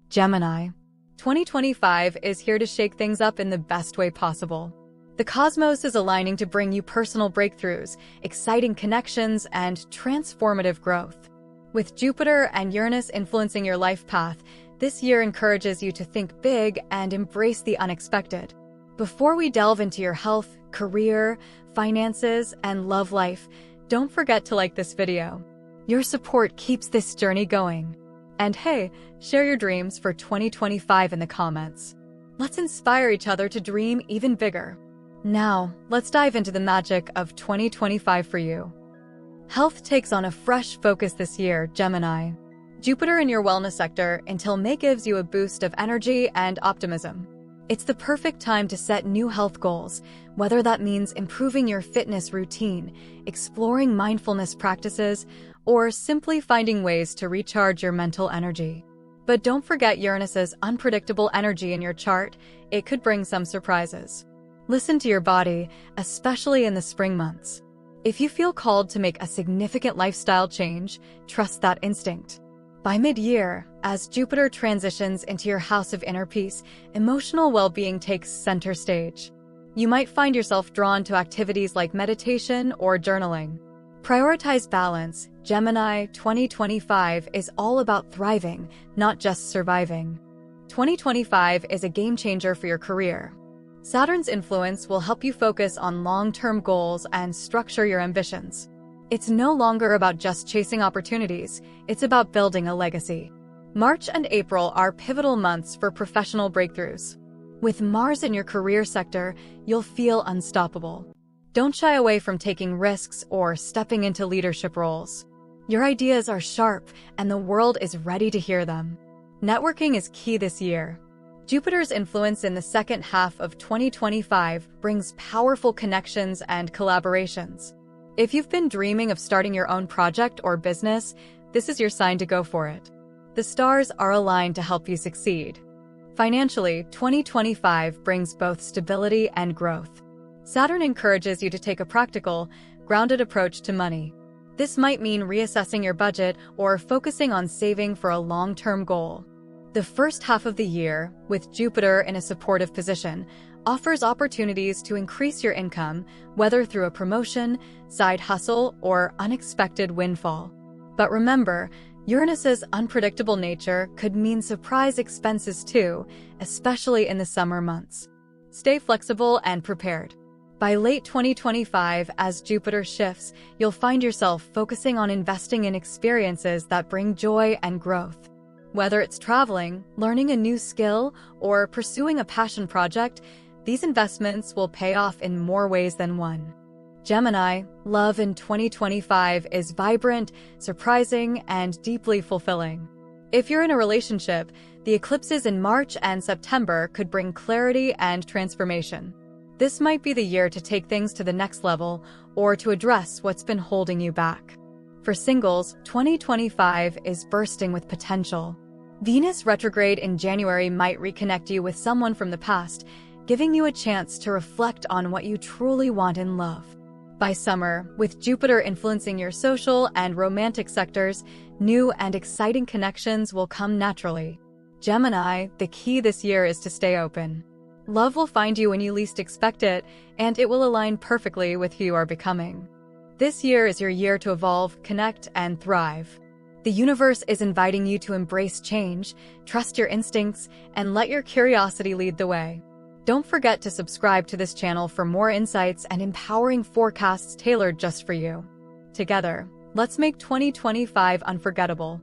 Gemini. 2025 is here to shake things up in the best way possible. The cosmos is aligning to bring you personal breakthroughs, exciting connections, and transformative growth. With Jupiter and Uranus influencing your life path, this year encourages you to think big and embrace the unexpected. Before we delve into your health, career, finances, and love life, don't forget to like this video. Your support keeps this journey going. And hey, share your dreams for 2025 in the comments. Let's inspire each other to dream even bigger. Now, let's dive into the magic of 2025 for you. Health takes on a fresh focus this year, Gemini. Jupiter in your wellness sector until May gives you a boost of energy and optimism. It's the perfect time to set new health goals, whether that means improving your fitness routine, exploring mindfulness practices, or simply finding ways to recharge your mental energy. But don't forget Uranus's unpredictable energy in your chart. It could bring some surprises. Listen to your body, especially in the spring months. If you feel called to make a significant lifestyle change, trust that instinct. By mid-year, as Jupiter transitions into your house of inner peace, emotional well-being takes center stage. You might find yourself drawn to activities like meditation or journaling. Prioritize balance. Gemini 2025 is all about thriving, not just surviving. 2025 is a game changer for your career. Saturn's influence will help you focus on long-term goals and structure your ambitions. It's no longer about just chasing opportunities, it's about building a legacy. March and April are pivotal months for professional breakthroughs. With Mars in your career sector, you'll feel unstoppable. Don't shy away from taking risks or stepping into leadership roles. Your ideas are sharp, and the world is ready to hear them. Networking is key this year. Jupiter's influence in the second half of 2025 brings powerful connections and collaborations. If you've been dreaming of starting your own project or business, this is your sign to go for it. The stars are aligned to help you succeed. Financially, 2025 brings both stability and growth. Saturn encourages you to take a practical, grounded approach to money. This might mean reassessing your budget or focusing on saving for a long-term goal. The first half of the year, with Jupiter in a supportive position, offers opportunities to increase your income, whether through a promotion, side hustle, or unexpected windfall. But remember, Uranus's unpredictable nature could mean surprise expenses too, especially in the summer months. Stay flexible and prepared. By late 2025, as Jupiter shifts, you'll find yourself focusing on investing in experiences that bring joy and growth. Whether it's traveling, learning a new skill, or pursuing a passion project, these investments will pay off in more ways than one. Gemini, love in 2025 is vibrant, surprising, and deeply fulfilling. If you're in a relationship, the eclipses in March and September could bring clarity and transformation. This might be the year to take things to the next level or to address what's been holding you back. For singles, 2025 is bursting with potential. Venus retrograde in January might reconnect you with someone from the past, giving you a chance to reflect on what you truly want in love. By summer, with Jupiter influencing your social and romantic sectors, new and exciting connections will come naturally. Gemini, the key this year is to stay open. Love will find you when you least expect it, and it will align perfectly with who you are becoming. This year is your year to evolve, connect, and thrive. The universe is inviting you to embrace change, trust your instincts, and let your curiosity lead the way. Don't forget to subscribe to this channel for more insights and empowering forecasts tailored just for you. Together, let's make 2025 unforgettable.